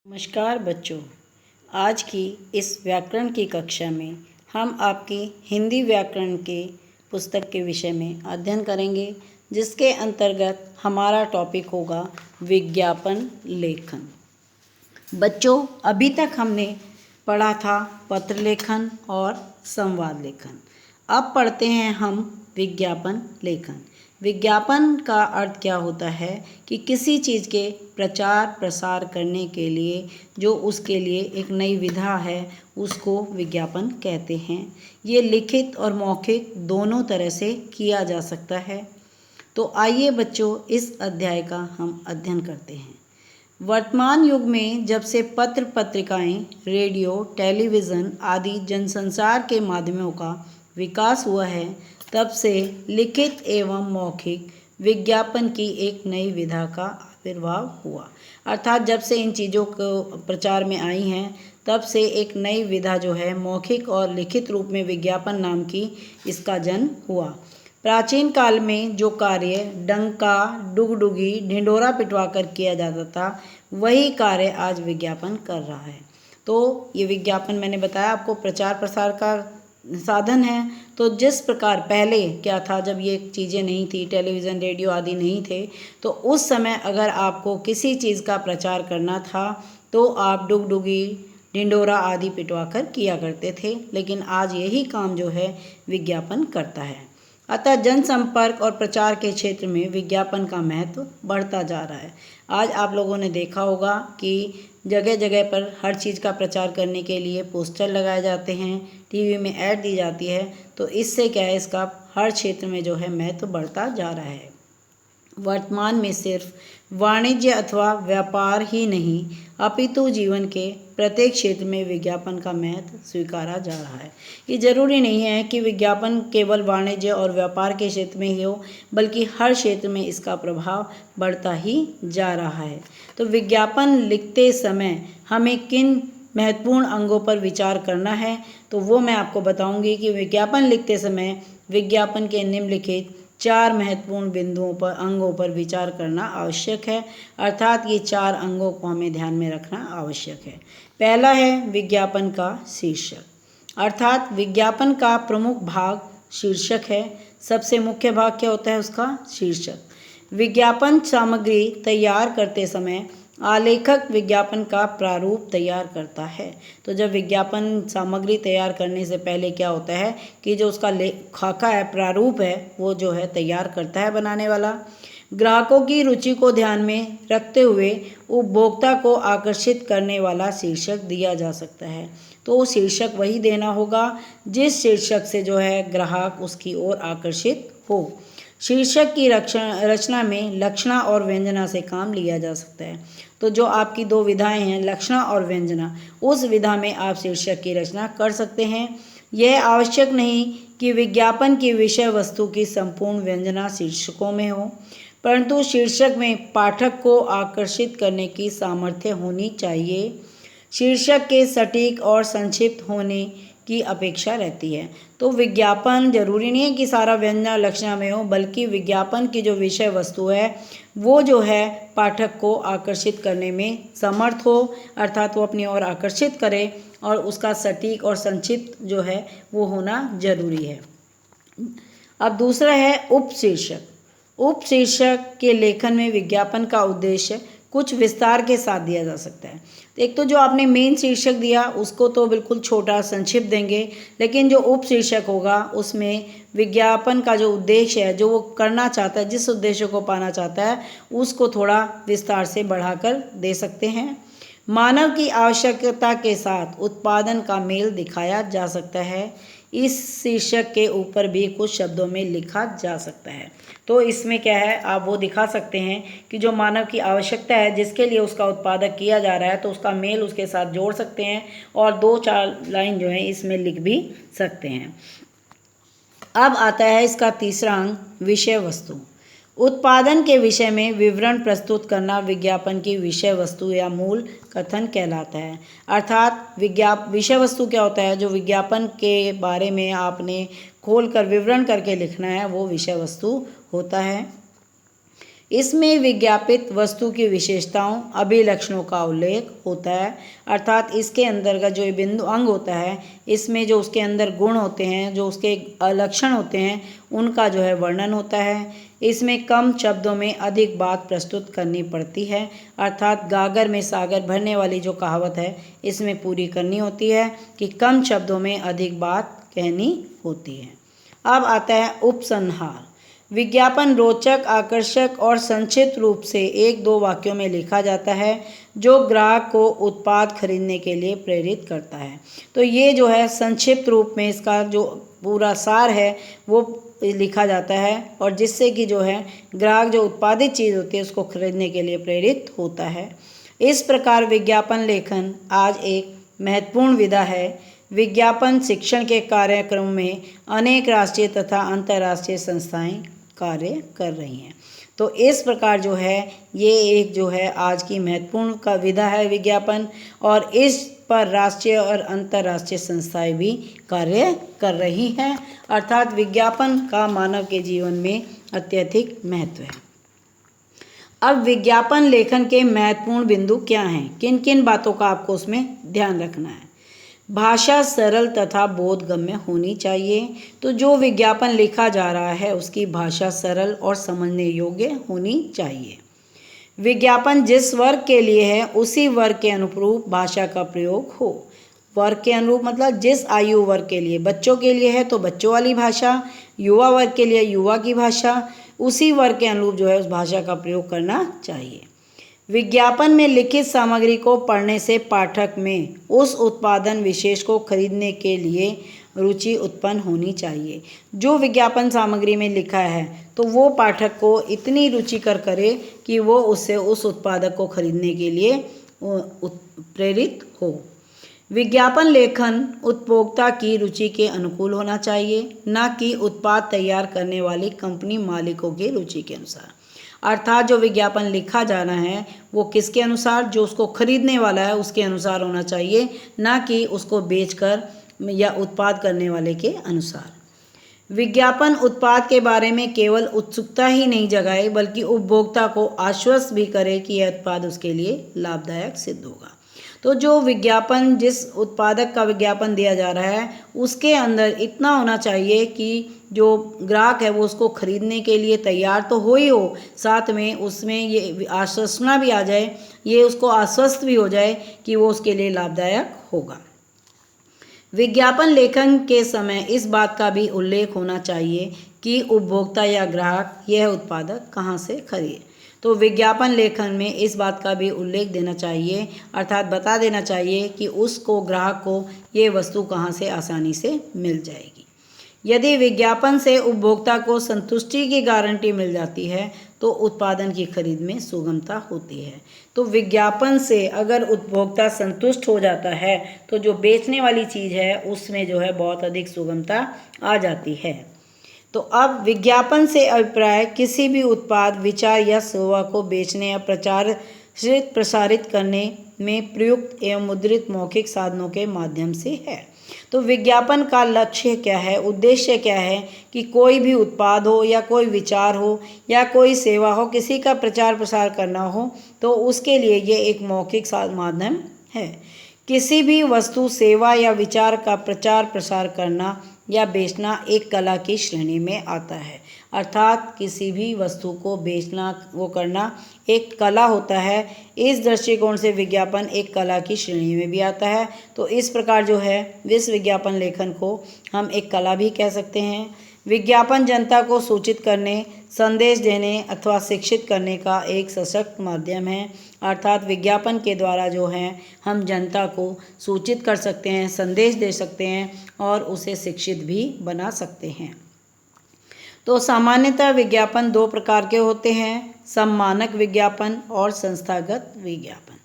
नमस्कार बच्चों, आज की इस व्याकरण की कक्षा में हम आपकी हिंदी व्याकरण के पुस्तक के विषय में अध्ययन करेंगे, जिसके अंतर्गत हमारा टॉपिक होगा विज्ञापन लेखन। बच्चों, अभी तक हमने पढ़ा था पत्र लेखन और संवाद लेखन। अब पढ़ते हैं हम विज्ञापन लेखन। विज्ञापन का अर्थ क्या होता है कि किसी चीज़ के प्रचार प्रसार करने के लिए जो उसके लिए एक नई विधा है, उसको विज्ञापन कहते हैं। ये लिखित और मौखिक दोनों तरह से किया जा सकता है। तो आइए बच्चों, इस अध्याय का हम अध्ययन करते हैं। वर्तमान युग में जब से पत्र पत्रिकाएं, रेडियो, टेलीविज़न आदि जनसंचार के माध्यमों का विकास हुआ है, तब से लिखित एवं मौखिक विज्ञापन की एक नई विधा का आविर्भाव हुआ। अर्थात जब से इन चीज़ों को प्रचार में आई हैं, तब से एक नई विधा जो है मौखिक और लिखित रूप में विज्ञापन नाम की इसका जन्म हुआ। प्राचीन काल में जो कार्य डंका, डुगडुगी, ढिंढोरा पिटवा कर किया जाता था, वही कार्य आज विज्ञापन कर रहा है। तो ये विज्ञापन मैंने बताया आपको प्रचार प्रसार का साधन है। तो जिस प्रकार पहले क्या था, जब ये चीज़ें नहीं थी, टेलीविज़न, रेडियो आदि नहीं थे, तो उस समय अगर आपको किसी चीज़ का प्रचार करना था तो आप डुगडुगी, ढिंढोरा आदि पिटवा कर किया करते थे। लेकिन आज यही काम जो है विज्ञापन करता है। अतः जनसंपर्क और प्रचार के क्षेत्र में विज्ञापन का महत्व बढ़ता जा रहा है। आज आप लोगों ने देखा होगा कि जगह जगह पर हर चीज़ का प्रचार करने के लिए पोस्टर लगाए जाते हैं, टीवी में ऐड दी जाती है। तो इससे क्या है, इसका हर क्षेत्र में जो है महत्व बढ़ता जा रहा है। वर्तमान में सिर्फ वाणिज्य अथवा व्यापार ही नहीं, अपितु जीवन के प्रत्येक क्षेत्र में विज्ञापन का महत्व स्वीकारा जा रहा है। ये जरूरी नहीं है कि विज्ञापन केवल वाणिज्य और व्यापार के क्षेत्र में ही हो, बल्कि हर क्षेत्र में इसका प्रभाव बढ़ता ही जा रहा है। तो विज्ञापन लिखते समय हमें किन महत्वपूर्ण अंगों पर विचार करना है, तो वो मैं आपको बताऊंगी कि विज्ञापन लिखते समय विज्ञापन के निम्नलिखित 4 महत्वपूर्ण बिंदुओं पर, अंगों पर विचार करना आवश्यक है। अर्थात ये 4 अंगों को हमें ध्यान में रखना आवश्यक है। पहला है विज्ञापन का शीर्षक, अर्थात विज्ञापन का प्रमुख भाग शीर्षक है। सबसे मुख्य भाग क्या होता है उसका? शीर्षक। विज्ञापन सामग्री तैयार करते समय आलेखक विज्ञापन का प्रारूप तैयार करता है। तो जब विज्ञापन सामग्री तैयार करने से पहले क्या होता है कि जो उसका खाका है, प्रारूप है, वो जो है तैयार करता है बनाने वाला। ग्राहकों की रुचि को ध्यान में रखते हुए उपभोक्ता को आकर्षित करने वाला शीर्षक दिया जा सकता है। तो शीर्षक वही देना होगा जिस शीर्षक से जो है ग्राहक उसकी ओर आकर्षित हो। शीर्षक की रचना में लक्षणा और व्यंजना से काम लिया जा सकता है। तो जो आपकी 2 विधाएं हैं, लक्षणा और व्यंजना, उस विधा में आप शीर्षक की रचना कर सकते हैं। यह आवश्यक नहीं कि विज्ञापन की विषय वस्तु की संपूर्ण व्यंजना शीर्षकों में हो, परंतु शीर्षक में पाठक को आकर्षित करने की सामर्थ्य होनी चाहिए। शीर्षक के सटीक और संक्षिप्त होने की अपेक्षा रहती है। तो विज्ञापन जरूरी नहीं है कि सारा व्यंजना लक्षणा में हो, बल्कि विज्ञापन की जो विषय वस्तु है वो जो है पाठक को आकर्षित करने में समर्थ हो, अर्थात वो अपनी ओर आकर्षित करे, और उसका सटीक और संक्षिप्त जो है वो होना जरूरी है। अब दूसरा है उपशीर्षक। उपशीर्षक के लेखन में विज्ञापन का उद्देश्य कुछ विस्तार के साथ दिया जा सकता है। एक तो जो आपने मेन शीर्षक दिया उसको तो बिल्कुल छोटा संक्षिप्त देंगे, लेकिन जो उपशीर्षक होगा उसमें विज्ञापन का जो उद्देश्य है, जो वो करना चाहता है, जिस उद्देश्य को पाना चाहता है, उसको थोड़ा विस्तार से बढ़ाकर दे सकते हैं। मानव की आवश्यकता के साथ उत्पादन का मेल दिखाया जा सकता है। इस शीर्षक के ऊपर भी कुछ शब्दों में लिखा जा सकता है। तो इसमें क्या है, आप वो दिखा सकते हैं कि जो मानव की आवश्यकता है, जिसके लिए उसका उत्पादक किया जा रहा है, तो उसका मेल उसके साथ जोड़ सकते हैं और 2-4 लाइन जो है इसमें लिख भी सकते हैं। अब आता है इसका तीसरा अंग, विषय वस्तु। उत्पादन के विषय में विवरण प्रस्तुत करना विज्ञापन की विषय वस्तु या मूल कथन कहलाता है। अर्थात विषय वस्तु क्या होता है, जो विज्ञापन के बारे में आपने खोल कर विवरण करके लिखना है, वो विषय वस्तु होता है। इसमें विज्ञापित वस्तु की विशेषताओं अभिलक्षणों का उल्लेख होता है, अर्थात इसके अंतर्गत जो बिंदु अंग होता है, इसमें जो उसके अंदर गुण होते हैं, जो उसके लक्षण होते हैं, उनका जो है वर्णन होता है। इसमें कम शब्दों में अधिक बात प्रस्तुत करनी पड़ती है, अर्थात गागर में सागर भरने वाली जो कहावत है, इसमें पूरी करनी होती है कि कम शब्दों में अधिक बात कहनी होती है। अब आता है उपसंहार। विज्ञापन रोचक, आकर्षक और संक्षिप्त रूप से 1-2 वाक्यों में लिखा जाता है जो ग्राहक को उत्पाद खरीदने के लिए प्रेरित करता है। तो ये जो है संक्षिप्त रूप में इसका जो पूरा सार है वो लिखा जाता है, और जिससे कि जो है ग्राहक जो उत्पादित चीज़ होती है उसको खरीदने के लिए प्रेरित होता है। इस प्रकार विज्ञापन लेखन आज एक महत्वपूर्ण विधा है। विज्ञापन शिक्षण के कार्यक्रम में अनेक राष्ट्रीय तथा अंतर्राष्ट्रीय संस्थाएं कार्य कर रही हैं। तो इस प्रकार जो है ये एक जो है आज की महत्वपूर्ण का विधा है विज्ञापन, और इस पर राष्ट्रीय और अंतर्राष्ट्रीय संस्थाएं भी कार्य कर रही हैं, अर्थात विज्ञापन का मानव के जीवन में अत्यधिक महत्व है। अब विज्ञापन लेखन के महत्वपूर्ण बिंदु क्या हैं, किन किन बातों का आपको उसमें ध्यान रखना है। भाषा सरल तथा बोधगम्य होनी चाहिए। तो जो विज्ञापन लिखा जा रहा है उसकी भाषा सरल और समझने योग्य होनी चाहिए। विज्ञापन जिस वर्ग के लिए है उसी वर्ग के अनुरूप भाषा का प्रयोग हो। वर्ग के अनुरूप मतलब जिस आयु वर्ग के लिए, बच्चों के लिए है तो बच्चों वाली भाषा, युवा वर्ग के लिए युवा की भाषा, उसी वर्ग के अनुरूप जो है उस भाषा का प्रयोग करना चाहिए। विज्ञापन में लिखित सामग्री को पढ़ने से पाठक में उस उत्पादन विशेष को खरीदने के लिए रुचि उत्पन्न होनी चाहिए। जो विज्ञापन सामग्री में लिखा है तो वो पाठक को इतनी रुचिकर करे कि वो उससे उस उत्पादक को खरीदने के लिए प्रेरित हो। विज्ञापन लेखन उपभोक्ता की रुचि के अनुकूल होना चाहिए, न कि उत्पाद तैयार करने वाली कंपनी मालिकों की रुचि के अनुसार। अर्थात जो विज्ञापन लिखा जाना है वो किसके अनुसार, जो उसको खरीदने वाला है उसके अनुसार होना चाहिए, ना कि उसको बेचकर या उत्पाद करने वाले के अनुसार। विज्ञापन उत्पाद के बारे में केवल उत्सुकता ही नहीं जगाए बल्कि उपभोक्ता को आश्वस्त भी करे कि यह उत्पाद उसके लिए लाभदायक सिद्ध होगा। तो जो विज्ञापन, जिस उत्पादक का विज्ञापन दिया जा रहा है उसके अंदर इतना होना चाहिए कि जो ग्राहक है वो उसको खरीदने के लिए तैयार तो हो ही हो, साथ में उसमें ये आश्वासना भी आ जाए, ये उसको आश्वस्त भी हो जाए कि वो उसके लिए लाभदायक होगा। विज्ञापन लेखन के समय इस बात का भी उल्लेख होना चाहिए कि उपभोक्ता या ग्राहक यह उत्पादक कहाँ से खरीदे। तो विज्ञापन लेखन में इस बात का भी उल्लेख देना चाहिए, अर्थात बता देना चाहिए कि उसको, ग्राहक को ये वस्तु कहाँ से आसानी से मिल जाएगी। यदि विज्ञापन से उपभोक्ता को संतुष्टि की गारंटी मिल जाती है तो उत्पादन की खरीद में सुगमता होती है। तो विज्ञापन से अगर उपभोक्ता संतुष्ट हो जाता है तो जो बेचने वाली चीज़ है उसमें जो है बहुत अधिक सुगमता आ जाती है। तो अब विज्ञापन से अभिप्राय किसी भी उत्पाद, विचार या सेवा को बेचने या प्रसारित करने में प्रयुक्त एवं मुद्रित मौखिक साधनों के माध्यम से है। तो विज्ञापन का लक्ष्य क्या है, उद्देश्य क्या है कि कोई भी उत्पाद हो या कोई विचार हो या कोई सेवा हो, किसी का प्रचार प्रसार करना हो तो उसके लिए ये एक मौखिक माध्यम है। किसी भी वस्तु, सेवा या विचार का प्रचार प्रसार करना या बेचना एक कला की श्रेणी में आता है, अर्थात किसी भी वस्तु को बेचना, वो करना एक कला होता है। इस दृष्टिकोण से विज्ञापन एक कला की श्रेणी में भी आता है। तो इस प्रकार जो है इस विज्ञापन लेखन को हम एक कला भी कह सकते हैं। विज्ञापन जनता को सूचित करने, संदेश देने अथवा शिक्षित करने का एक सशक्त माध्यम है, अर्थात विज्ञापन के द्वारा जो है हम जनता को सूचित कर सकते हैं, संदेश दे सकते हैं और उसे शिक्षित भी बना सकते हैं। तो सामान्यतः विज्ञापन 2 प्रकार के होते हैं, सम्मानक विज्ञापन और संस्थागत विज्ञापन।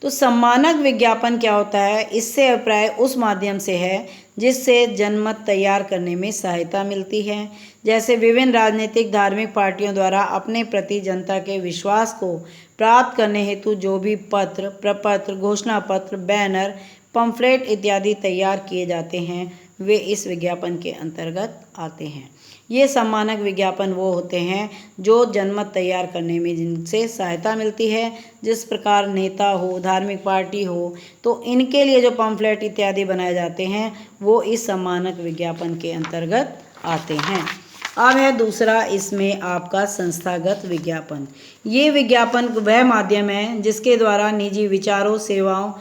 तो सम्मानक विज्ञापन क्या होता है, इससे अभिप्राय उस माध्यम से है जिससे जनमत तैयार करने में सहायता मिलती है। जैसे विभिन्न राजनीतिक, धार्मिक पार्टियों द्वारा अपने प्रति जनता के विश्वास को प्राप्त करने हेतु जो भी पत्र, प्रपत्र, घोषणा पत्र, बैनर, पम्फलेट इत्यादि तैयार किए जाते हैं वे इस विज्ञापन के अंतर्गत आते हैं। ये सम्मानक विज्ञापन वो होते हैं जो जनमत तैयार करने में जिनसे सहायता मिलती है। जिस प्रकार नेता हो, धार्मिक पार्टी हो, तो इनके लिए जो पम्फलेट इत्यादि बनाए जाते हैं वो इस सम्मानक विज्ञापन के अंतर्गत आते हैं। अब है दूसरा इसमें आपका संस्थागत विज्ञापन। ये विज्ञापन वह माध्यम है जिसके द्वारा निजी विचारों, सेवाओं,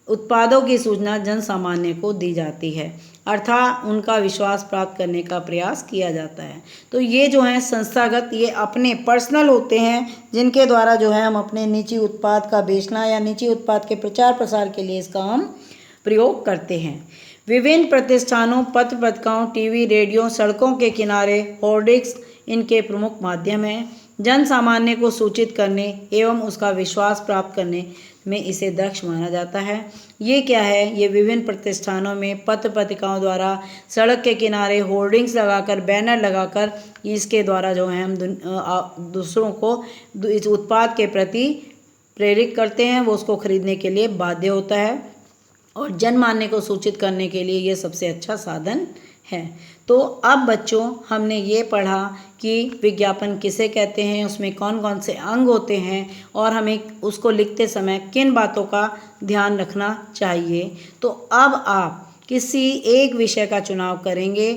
उत्पादों की सूचना जन सामान्य को दी जाती है, अर्थात उनका विश्वास प्राप्त करने का प्रयास किया जाता है। तो ये जो है संस्थागत, ये अपने पर्सनल होते हैं जिनके द्वारा जो है हम अपने निजी उत्पाद का बेचना या निजी उत्पाद के प्रचार प्रसार के लिए इसका हम प्रयोग करते हैं। विभिन्न प्रतिष्ठानों, पत्र पत्रिकाओं, टीवी, रेडियो, सड़कों के किनारे होर्डिंग्स इनके प्रमुख माध्यम हैं। जन सामान्य को सूचित करने एवं उसका विश्वास प्राप्त करने में इसे दक्ष माना जाता है। ये क्या है? ये विभिन्न प्रतिष्ठानों में पत्र पत्रिकाओं द्वारा सड़क के किनारे होर्डिंग्स लगाकर, बैनर लगाकर इसके द्वारा जो है हम दूसरों को इस उत्पाद के प्रति प्रेरित करते हैं, वो उसको खरीदने के लिए बाध्य होता है और जनमान्य को सूचित करने के लिए ये सबसे अच्छा साधन है। तो अब बच्चों हमने ये पढ़ा कि विज्ञापन किसे कहते हैं, उसमें कौन कौन से अंग होते हैं और हमें उसको लिखते समय किन बातों का ध्यान रखना चाहिए। तो अब आप किसी एक विषय का चुनाव करेंगे,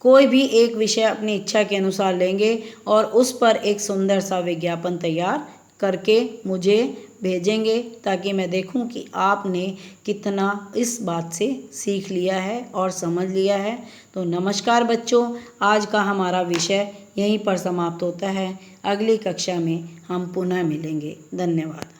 कोई भी एक विषय अपनी इच्छा के अनुसार लेंगे और उस पर एक सुंदर सा विज्ञापन तैयार करके मुझे भेजेंगे ताकि मैं देखूं कि आपने कितना इस बात से सीख लिया है और समझ लिया है। तो नमस्कार बच्चों, आज का हमारा विषय यहीं पर समाप्त होता है। अगली कक्षा में हम पुनः मिलेंगे। धन्यवाद।